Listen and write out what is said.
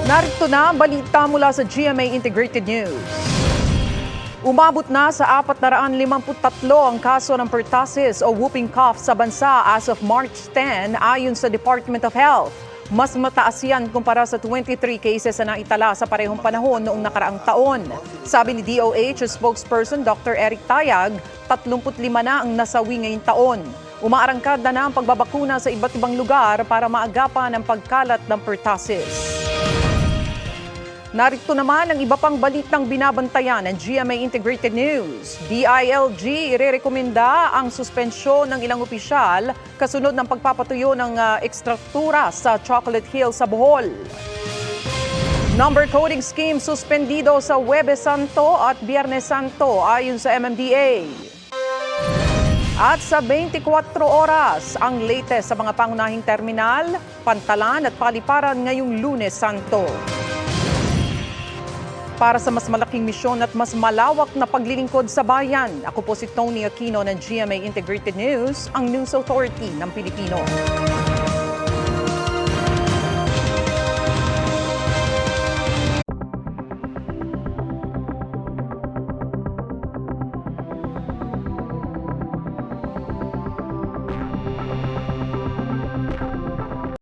Narito na ang balita mula sa GMA Integrated News. Umabot na sa 453 ang kaso ng pertussis o whooping cough sa bansa as of March 10 ayon sa Department of Health. Mas mataas yan kumpara sa 23 cases na naitala sa parehong panahon noong nakaraang taon. Sabi ni DOH spokesperson Dr. Eric Tayag, 35 na ang nasawi ngayong taon. Umaarangkad na ang pagbabakuna sa iba't ibang lugar para maagapan ang pagkalat ng pertussis. Narito naman ang iba pang balitang binabantayan ng GMA Integrated News. DILG irerekomenda ang suspensyon ng ilang opisyal kasunod ng pagpapatuyo ng ekstruktura sa Chocolate Hill sa Bohol. Number coding scheme suspendido sa Huwebes Santo at Biyernes Santo ayon sa MMDA. At sa 24 oras, ang latest sa mga pangunahing terminal, pantalan at paliparan ngayong Lunes Santo. Para sa mas malaking misyon at mas malawak na paglilingkod sa bayan, ako po si Tony Aquino ng GMA Integrated News, ang News Authority ng Pilipino.